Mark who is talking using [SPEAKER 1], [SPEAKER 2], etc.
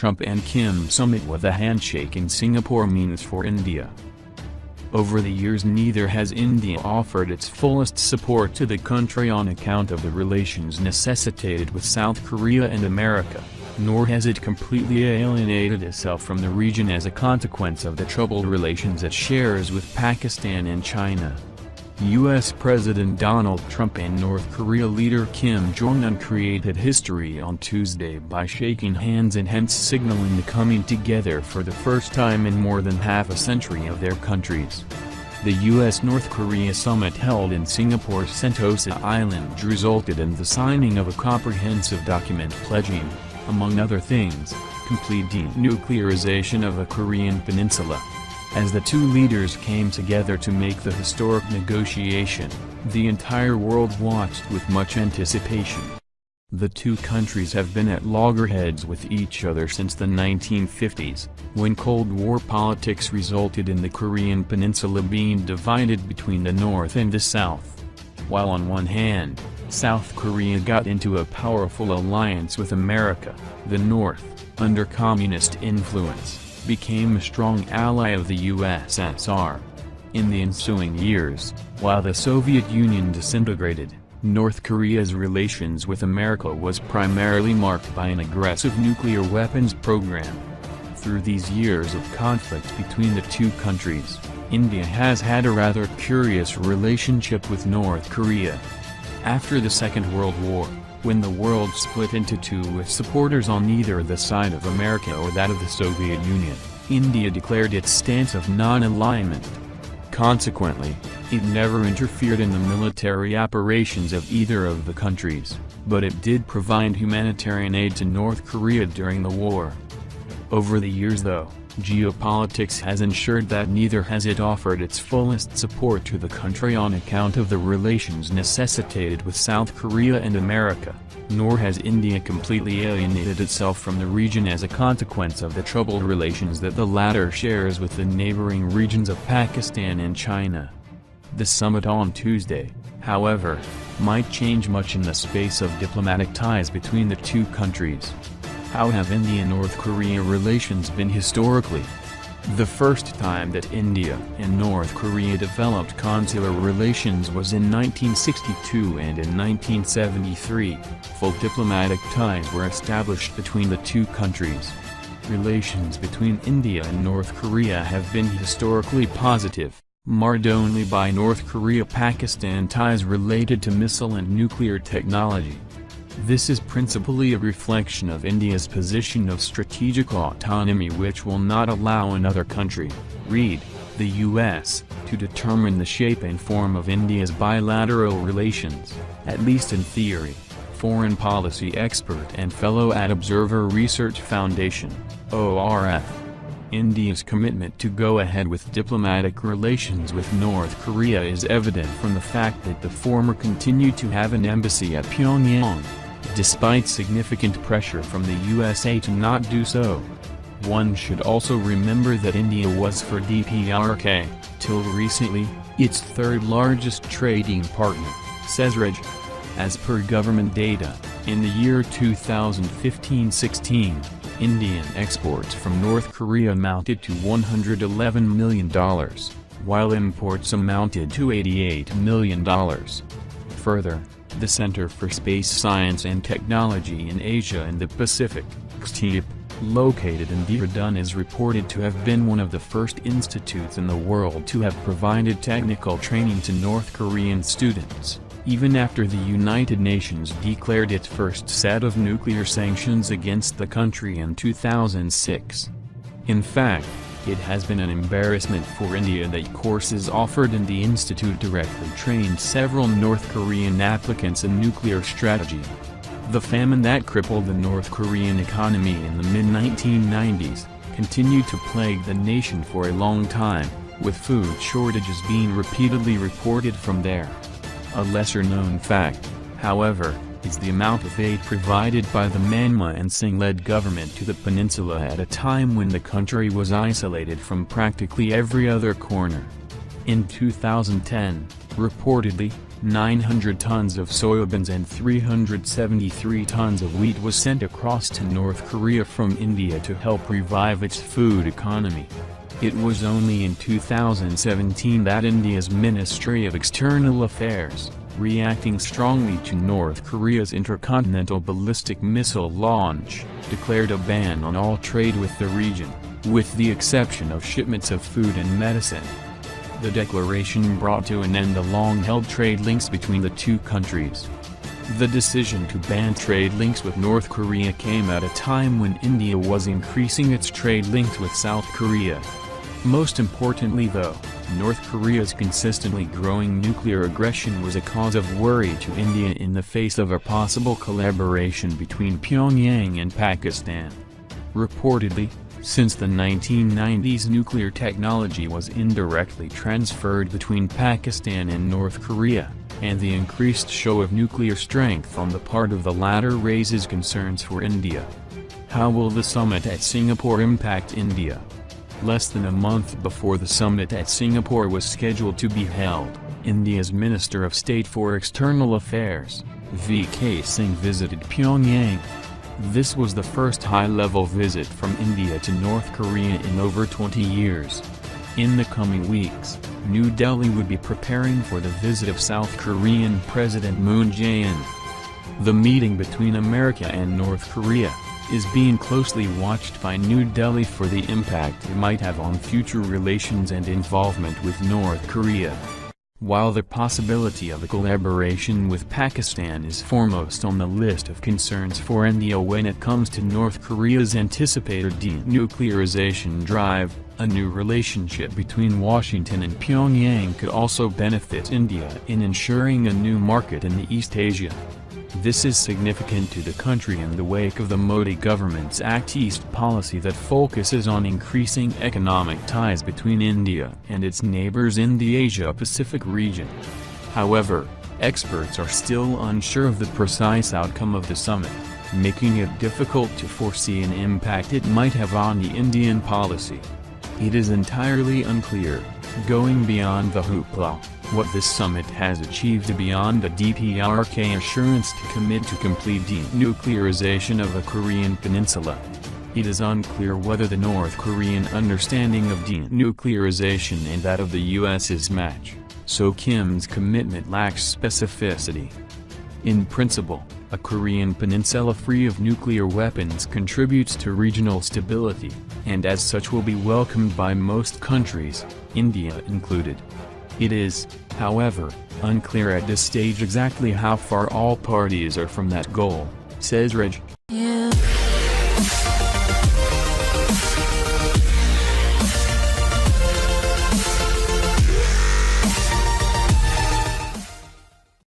[SPEAKER 1] Trump and Kim summit what a handshake in Singapore means for India. Over the years, neither has India offered its fullest support to the country on account of the relations necessitated with South Korea and America, nor has it completely alienated itself from the region as a consequence of the troubled relations it shares with Pakistan and China. U.S. President Donald Trump and North Korea leader Kim Jong Un created history on Tuesday by shaking hands and hence signaling the coming together for the first time in more than half a century of their countries. The U.S.-North Korea summit held in Singapore's Sentosa Island resulted in the signing of a comprehensive document pledging, among other things, complete denuclearization of the Korean peninsula. As the two leaders came together to make the historic negotiation, the entire world watched with much anticipation. The two countries have been at loggerheads with each other since the 1950s, when Cold War politics resulted in the Korean peninsula being divided between the North and the South. While on one hand, South Korea got into a powerful alliance with America, the North, under communist influence, became a strong ally of the USSR. In the ensuing years, while the Soviet Union disintegrated, North Korea's relations with America was primarily marked by an aggressive nuclear weapons program. Through these years of conflict between the two countries, India has had a rather curious relationship with North Korea. After the Second World War, when the world split into two with supporters on either the side of America or that of the Soviet Union, India declared its stance of non-alignment. Consequently, it never interfered in the military operations of either of the countries, but it did provide humanitarian aid to North Korea during the war. Over the years though, geopolitics has ensured that neither has it offered its fullest support to the country on account of the relations necessitated with South Korea and America, nor has India completely alienated itself from the region as a consequence of the troubled relations that the latter shares with the neighboring regions of Pakistan and China. The summit on Tuesday, however, might change much in the space of diplomatic ties between the two countries. How have India-North Korea relations been historically? The first time that India and North Korea developed consular relations was in 1962, and in 1973, full diplomatic ties were established between the two countries. Relations between India and North Korea have been historically positive, marred only by North Korea-Pakistan ties related to missile and nuclear technology. This is principally a reflection of India's position of strategic autonomy, which will not allow another country, read, the U.S., to determine the shape and form of India's bilateral relations, at least in theory. Foreign policy expert and fellow at Observer Research Foundation, ORF. India's commitment to go ahead with diplomatic relations with North Korea is evident from the fact that the former continued to have an embassy at Pyongyang, despite significant pressure from the USA to not do so. One should also remember that India was for DPRK, till recently, its third largest trading partner, says Reg. As per government data, in the year 2015-16, Indian exports from North Korea amounted to $111 million, while imports amounted to $88 million. Further, the Center for Space Science and Technology in Asia and the Pacific, CSTP, located in Dehradun, is reported to have been one of the first institutes in the world to have provided technical training to North Korean students, even after the United Nations declared its first set of nuclear sanctions against the country in 2006. In fact, it has been an embarrassment for India that courses offered in the institute directly trained several North Korean applicants in nuclear strategy. The famine that crippled the North Korean economy in the mid-1990s continued to plague the nation for a long time, with food shortages being repeatedly reported from there. A lesser-known fact, however, is the amount of aid provided by the Manmohan Singh-led government to the peninsula at a time when the country was isolated from practically every other corner. In 2010, reportedly, 900 tons of soybeans and 373 tons of wheat was sent across to North Korea from India to help revive its food economy. It was only in 2017 that India's Ministry of External Affairs, reacting strongly to North Korea's intercontinental ballistic missile launch, declared a ban on all trade with the region, with the exception of shipments of food and medicine. The declaration brought to an end the long-held trade links between the two countries. The decision to ban trade links with North Korea came at a time when India was increasing its trade links with South Korea. Most importantly though, North Korea's consistently growing nuclear aggression was a cause of worry to India in the face of a possible collaboration between Pyongyang and Pakistan. Reportedly, since the 1990s, nuclear technology was indirectly transferred between Pakistan and North Korea, and the increased show of nuclear strength on the part of the latter raises concerns for India. How will the summit at Singapore impact India? Less than a month before the summit at Singapore was scheduled to be held, India's Minister of State for External Affairs, V.K. Singh visited Pyongyang. This was the first high-level visit from India to North Korea in over 20 years. In the coming weeks, New Delhi would be preparing for the visit of South Korean President Moon Jae-in. The meeting between America and North Korea is being closely watched by New Delhi for the impact it might have on future relations and involvement with North Korea. While the possibility of a collaboration with Pakistan is foremost on the list of concerns for India when it comes to North Korea's anticipated denuclearization drive, a new relationship between Washington and Pyongyang could also benefit India in ensuring a new market in East Asia. This is significant to the country in the wake of the Modi government's Act East policy that focuses on increasing economic ties between India and its neighbors in the Asia-Pacific region. However, experts are still unsure of the precise outcome of the summit, making it difficult to foresee an impact it might have on the Indian policy. It is entirely unclear, going beyond the hoopla, what this summit has achieved beyond the DPRK assurance to commit to complete denuclearization of the Korean peninsula. It is unclear whether the North Korean understanding of denuclearization and that of the US's match, so Kim's commitment lacks specificity. In principle, a Korean peninsula free of nuclear weapons contributes to regional stability, and as such will be welcomed by most countries, India included. It is, however, unclear at this stage exactly how far all parties are from that goal, says Reg.